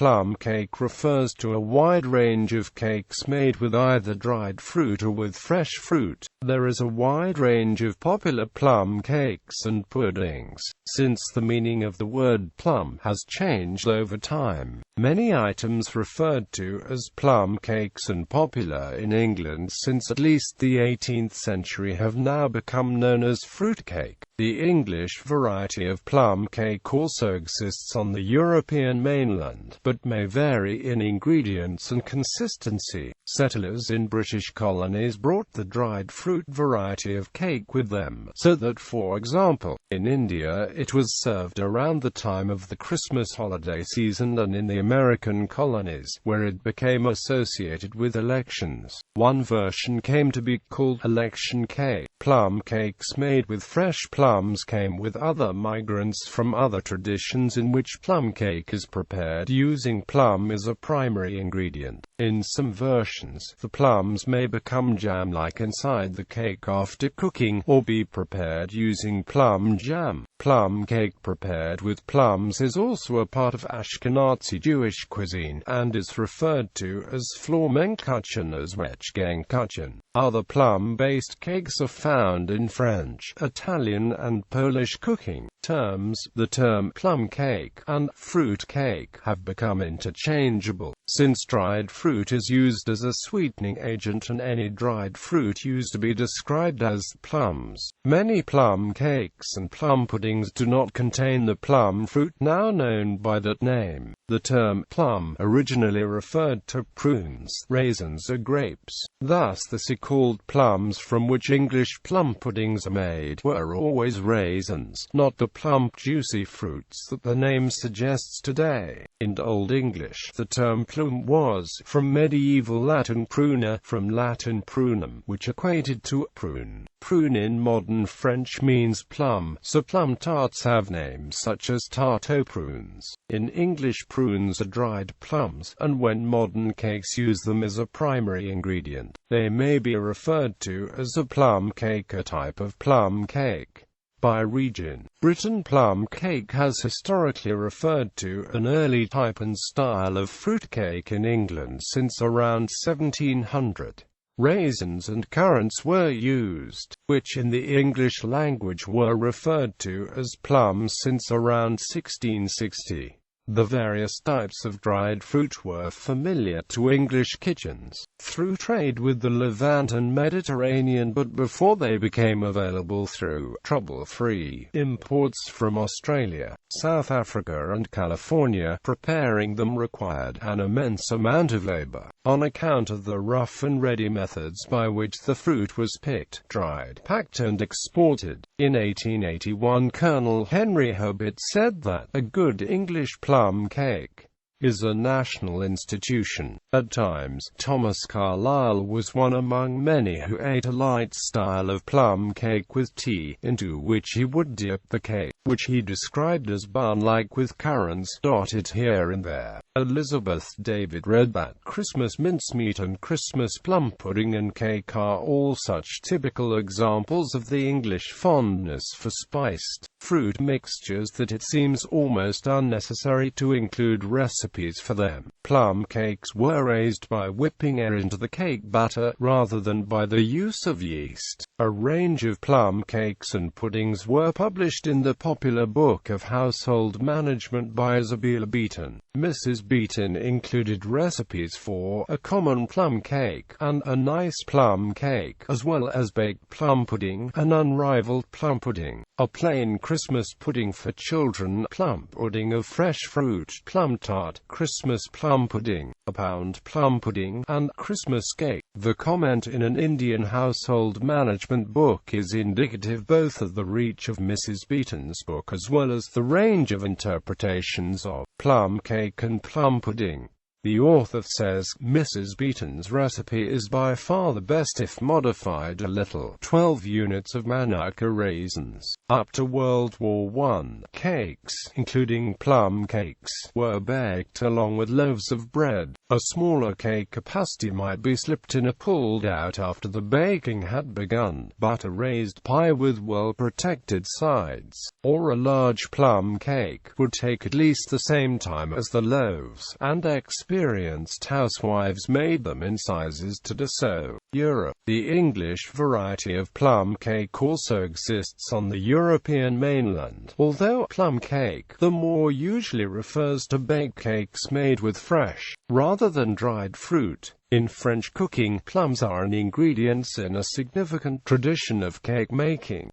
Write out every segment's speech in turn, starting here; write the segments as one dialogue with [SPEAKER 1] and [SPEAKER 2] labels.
[SPEAKER 1] plum cake refers to a wide range of cakes made with either dried fruit or with fresh fruit. There is a wide range of popular plum cakes and puddings. Since the meaning of the word plum has changed over time, many items referred to as plum cakes and popular in England since at least the 18th century have now become known as fruitcake. The English variety of plum cake also exists on the European mainland, but may vary in ingredients and consistency. Settlers in British colonies brought the dried fruit variety of cake with them, so that, for example, in India it was served around the time of the Christmas holiday season, and in the American colonies, where it became associated with elections, one version came to be called election cake. Plum cakes made with fresh plums came with other migrants from other traditions in which plum cake is prepared using plum as a primary ingredient. In some versions, the plums may become jam-like inside the cake after cooking, or be prepared using plum jam. Plum cake prepared with plums is also a part of Ashkenazi Jewish cuisine, and is referred to as flormenkkuchen as wechgangkuchen. Other plum-based cakes are found in French, Italian and Polish cooking terms. The term plum cake and fruit cake have become interchangeable, since dried fruit is used as a sweetening agent and any dried fruit used to be described as plums. Many plum cakes and plum puddings do not contain the plum fruit now known by that name. The term plum originally referred to prunes, raisins or grapes. Thus the so-called plums from which English plum puddings are made were always raisins, not the plump juicy fruits that the name suggests today. In Old English, the term plum was from medieval Latin pruna, from Latin prunum, which equated to prune. Prune in modern French means plum, so plum tarts have names such as tarte aux prunes. In English, prunes are dried plums, and when modern cakes use them as a primary ingredient, they may be referred to as a plum cake, a type of plum cake. By region, Britain, plum cake has historically referred to an early type and style of fruitcake in England since around 1700. Raisins and currants were used, which in the English language were referred to as plums since around 1660. The various types of dried fruit were familiar to English kitchens through trade with the Levant and Mediterranean, but before they became available through trouble-free imports from Australia, South Africa and California, preparing them required an immense amount of labor, on account of the rough-and-ready methods by which the fruit was picked, dried, packed and exported. In 1881, Colonel Henry Hobbit said that a good English plum cake is a national institution. At times, Thomas Carlyle was one among many who ate a light style of plum cake with tea, into which he would dip the cake, which he described as bun-like with currants dotted here and there. Elizabeth David read that Christmas mincemeat and Christmas plum pudding and cake are all such typical examples of the English fondness for spiced fruit mixtures that it seems almost unnecessary to include recipes for them. Plum cakes were raised by whipping air into the cake batter, rather than by the use of yeast. A range of plum cakes and puddings were published in the popular Book of Household Management by Isabella Beeton. Mrs. Beeton included recipes for a common plum cake and a nice plum cake, as well as baked plum pudding, an unrivaled plum pudding, a plain Christmas pudding for children, plum pudding of fresh fruit, plum tart, Christmas plum pudding, a pound plum pudding, and Christmas cake. The comment in an Indian household management book is indicative both of the reach of Mrs. Beeton's book as well as the range of interpretations of plum cake and plum pudding. The author says, Mrs. Beaton's recipe is by far the best if modified a little. 12 units of Manuka raisins. Up to World War I, cakes, including plum cakes, were baked along with loaves of bread. A smaller cake capacity might be slipped in or pulled out after the baking had begun, but a raised pie with well-protected sides, or a large plum cake, would take at least the same time as the loaves, and experienced housewives made them in sizes to do so. Europe. The English variety of plum cake also exists on the European mainland, although plum cake, the more usually refers to baked cakes made with fresh, rather than dried fruit. In French cooking, plums are an ingredient in a significant tradition of cake making.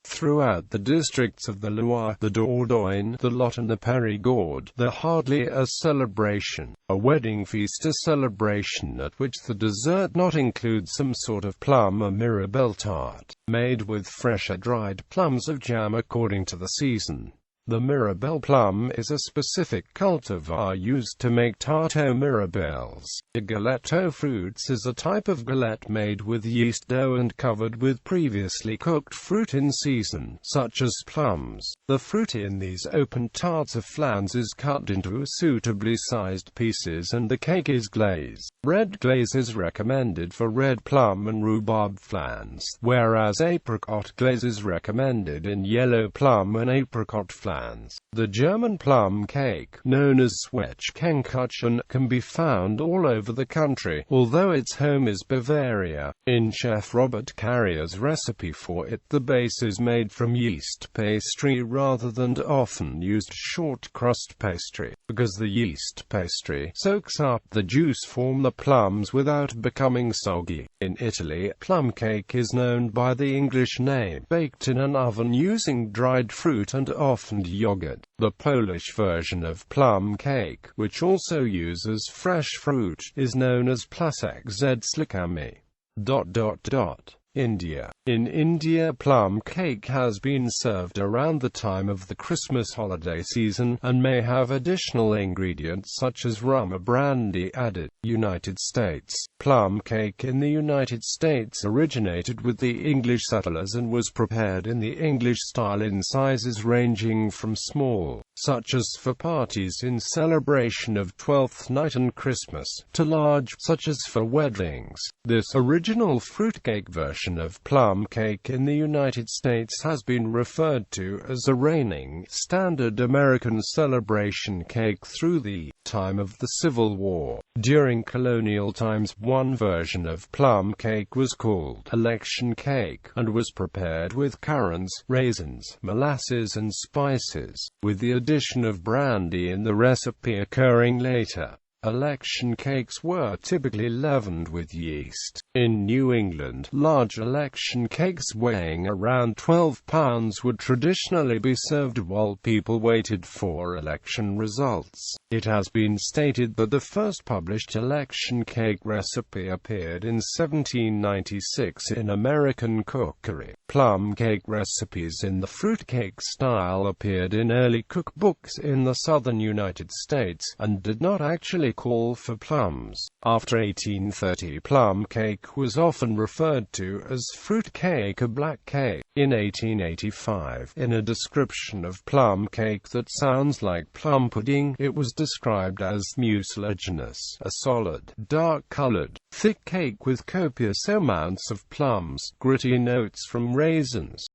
[SPEAKER 1] Throughout the districts of the Loire, the Dordogne, the Lot and the Périgord, there hardly a celebration, a wedding feast, a celebration at which the dessert not includes some sort of plum or mirabelle tart, made with fresh or dried plums of jam according to the season. The Mirabelle plum is a specific cultivar used to make tarte aux mirabelles. A galette aux fruits is a type of galette made with yeast dough and covered with previously cooked fruit in season, such as plums. The fruit in these open tarts of flans is cut into suitably sized pieces and the cake is glazed. Red glaze is recommended for red plum and rhubarb flans, whereas apricot glaze is recommended in yellow plum and apricot flans. The German plum cake, known as Zwetschgenkuchen, can be found all over the country, although its home is Bavaria. In Chef Robert Carrier's recipe for it, the base is made from yeast pastry rather than often used short crust pastry, because the yeast pastry soaks up the juice from the plums without becoming soggy. In Italy, plum cake is known by the English name, baked in an oven using dried fruit and often yogurt. The Polish version of plum cake, which also uses fresh fruit, is known as placek z slikami. India. In India, plum cake has been served around the time of the Christmas holiday season, and may have additional ingredients such as rum or brandy added. United States. Plum cake in the United States originated with the English settlers and was prepared in the English style in sizes ranging from small, such as for parties in celebration of Twelfth Night and Christmas, to large, such as for weddings. This original fruitcake version of plum cake in the United States has been referred to as a reigning, standard American celebration cake through the time of the Civil War. During colonial times, one version of plum cake was called election cake, and was prepared with currants, raisins, molasses and spices, with the addition of brandy in the recipe occurring later. Election cakes were typically leavened with yeast. In New England, large election cakes weighing around 12 pounds would traditionally be served while people waited for election results. It has been stated that the first published election cake recipe appeared in 1796 in American Cookery. Plum cake recipes in the fruitcake style appeared in early cookbooks in the southern United States, and did not actually call for plums. After 1830, plum cake was often referred to as fruit cake or black cake. In 1885, in a description of plum cake that sounds like plum pudding, it was described as mucilaginous, a solid, dark-colored, thick cake with copious amounts of plums, gritty notes from raisins,